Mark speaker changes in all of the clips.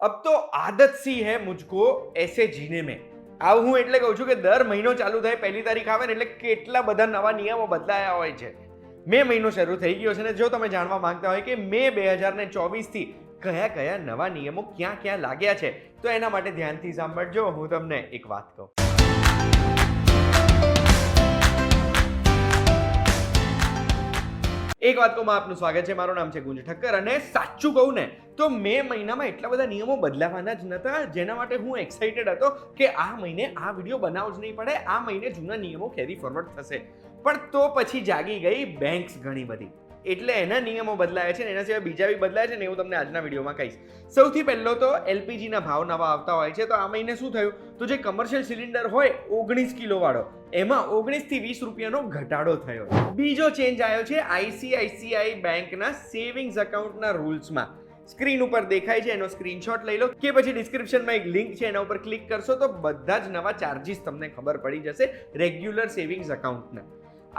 Speaker 1: अब तो आदत सी है मुझको ऐसे जीने में. આવું હું એટલે કહું છું કે દર મહિનો ચાલુ થાય 1 તારીખ આવે ને એટલે કેટલા બધા નવા નિયમો બદલાયા હોય છે. મે મહિનો શરૂ થઈ ગયો છે ને જો તમે જાણવા માંગતા હોય કે મે 2024 થી કયા કયા નવા નિયમો ક્યાં ક્યાં લાગ્યા છે તો એના માટે ધ્યાનથી સાંભળજો. હું તમને એક વાત કહું. એક વાત કહું, આપનું સ્વાગત છે. મારું નામ છે ગુંજ ઠક્કર અને સાચું કહું ને તો મે મહિનામાં એટલા બધા નિયમો બદલાવાના જ નતા જેના માટે હું એક્સાઇટેડ હતો કે આ મહિને આ વિડીયો બનાવવો જ નહીં પડે, આ મહિને જૂના નિયમો કેરી ફોરવર્ડ થશે. પણ તો પછી જાગી ગઈ બેંક્સ ઘણી બધી, એટલે એના નિયમો બદલાયા છે ને એના સિવાય બીજા બી બદલાયા છે ને એવું તમને આજના વિડીયોમાં કહીશ. સૌથી પહેલો તો એલપીજીના ભાવ નવા આવતા હોય છે. તો આ મહિને શું થયું, તો જે કમર્શિયલ સિલિન્ડર હોય 19 કિલો વાળો એમાં 19 થી 20 રૂપિયાનો ઘટાડો થયો. બીજો ચેન્જ આવ્યો છે આઈસીઆઈસીઆઈ બેંકના સેવિંગ્સ એકાઉન્ટના રૂલ્સમાં. સ્ક્રીન ઉપર દેખાય છે, એનો સ્ક્રીનશોટ લઈ લો કે પછી ડિસ્ક્રિપ્શનમાં એક લિંક છે એના ઉપર ક્લિક કરશો તો બધા જ નવા ચાર્જીસ તમને ખબર પડી જશે રેગ્યુલર સેવિંગ્સ એકાઉન્ટના.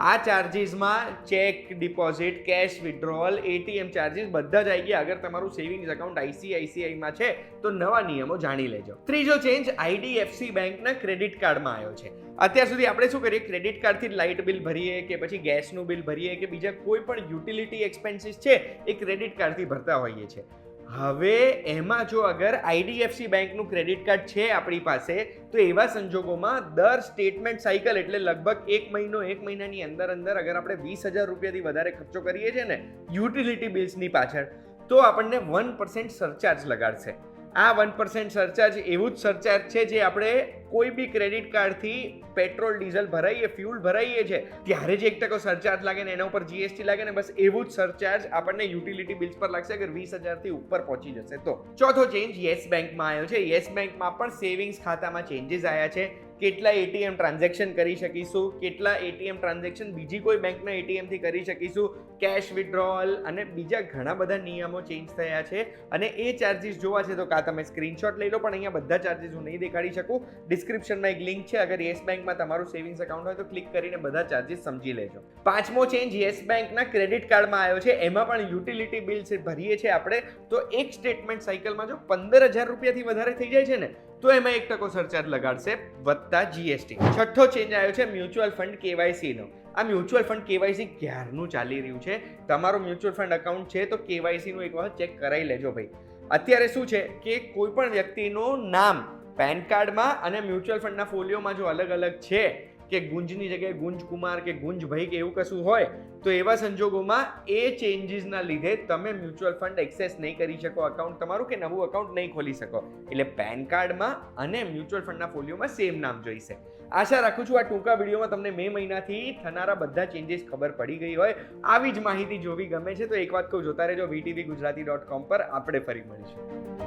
Speaker 1: આ ચાર્જીસમાં cheque deposit, cash withdrawal, ATM charges બધા જ આવી ગયા. અગર તમારું સેવિંગ્સ એકાઉન્ટ આઈસીઆઈસીઆઈમાં છે તો નવા નિયમો જાણી લેજો. ત્રીજો ચેન્જ આઈડીએફસી બેંકના ક્રેડિટ કાર્ડમાં આવ્યો છે. અત્યાર સુધી આપણે શું કરીએ, ક્રેડિટ કાર્ડથી લાઇટ બિલ ભરીએ કે પછી ગેસનું બિલ ભરીએ કે બીજા કોઈ પણ યુટિલિટી એક્સપેન્સીસ છે એ ક્રેડિટ કાર્ડથી ભરતા હોઈએ છીએ. હવે એમાં જો અગર આઈડીએફસી બેંકનું ક્રેડિટ કાર્ડ છે આપણી પાસે તો એવા સંજોગોમાં દર સ્ટેટમેન્ટ સાયકલ એટલે લગભગ એક મહિનાની અંદર અગર આપણે 20,000 રૂપિયાથી વધારે ખર્ચો કરીએ છીએ ને યુટિલિટી બિલ્સની પાછળ તો આપણને 1% સરચાર્જ લગાડશે. આ 1% સરચાર્જ એવું જ સરચાર્જ છે જે આપણે કોઈ બી ક્રેડિટ કાર્ડથી પેટ્રોલ ડીઝલ ભરાઈએ, ફ્યુલ ભરાઈએ છે ત્યારે જે 1% સરચાર્જ લાગે ને એના ઉપર જીએસટી લાગે ને બસ એવું જ સરચાર્જ આપણને યુટિલિટી બિલ્સ પર લાગશે અગર 20,000 થી ઉપર પહોંચી જશે તો. ચોથો ચેન્જ યસ બેંકમાં આવ્યો છે. યસ બેંકમાં પણ સેવિંગ્સ ખાતામાં ચેન્જીસ આવ્યા છે. કેટલા એટીએમ ટ્રાન્ઝેક્શન કરી શકીશું, કેટલા એટીએમ ટ્રાન્ઝેક્શન બીજી કોઈ બેંકના એટીએમથી કરી શકીશું, કેશ વિથડ્રોવલ અને બીજા ઘણા બધા નિયમો ચેન્જ થયા છે. અને એ ચાર્જીસ જોવા છે તો કાં તમે સ્ક્રીનશોટ લઈ લો, પણ અહીંયા બધા ચાર્જીસ હું નહીં દેખાડી શકું. ડિસ્ક્રિપ્શનમાં એક લિંક છે, અગર યસ બેંકમાં તમારું સેવિંગ્સ એકાઉન્ટ હોય તો ક્લિક કરીને બધા ચાર્જીસ સમજી લેજો. પાંચમો ચેન્જ યસ બેંકના ક્રેડિટ કાર્ડમાં આવ્યો છે. એમાં પણ યુટિલિટી બિલ્સ ભરીએ છીએ આપણે તો એક સ્ટેટમેન્ટ સાયકલમાં જો 15,000 રૂપિયાથી વધારે થઈ જાય છે ને તો એમાં 1% સરચાર્જ લગાડશે વત્તા જીએસટી. છઠ્ઠો ચેન્જ આવ્યો છે મ્યુચ્યુઅલ ફંડ કેવાયસી નો. આ મ્યુચ્યુઅલ ફંડ કેવાયસી ક્યારનું ચાલી રહ્યું છે. તમારો મ્યુચ્યુઅલ ફંડ એકાઉન્ટ છે તો કેવાયસી નું એક વખત ચેક કરાવી લેજો ભાઈ. અત્યારે શું છે કે કોઈ પણ વ્યક્તિનું નામ પેન કાર્ડમાં અને મ્યુચ્યુઅલ ફંડના ફોલિયોમાં જો અલગ અલગ છે કે ગુંજની જગ્યાએ ગુંજકુમાર કે ગુંજભાઈ કે એવું કશું હોય તો એવા સંજોગોમાં એ ચેન્જીસના લીધે તમે મ્યુચ્યુઅલ ફંડ એક્સેસ નહીં કરી શકો અકાઉન્ટ તમારું કે નવું અકાઉન્ટ નહીં ખોલી શકો. એટલે પેન કાર્ડમાં અને મ્યુચ્યુઅલ ફંડના ફોલિયોમાં સેમ નામ જોઈશે. આશા રાખું છું આ ટૂંકા વિડીયોમાં તમને મે મહિનાથી થનારા બધા ચેન્જીસ ખબર પડી ગઈ હોય. આવી જ માહિતી જોવી ગમે છે તો એક વાત કહું, જોતા રહેજો VTVGujarati.com પર. આપણે ફરી મળીશું.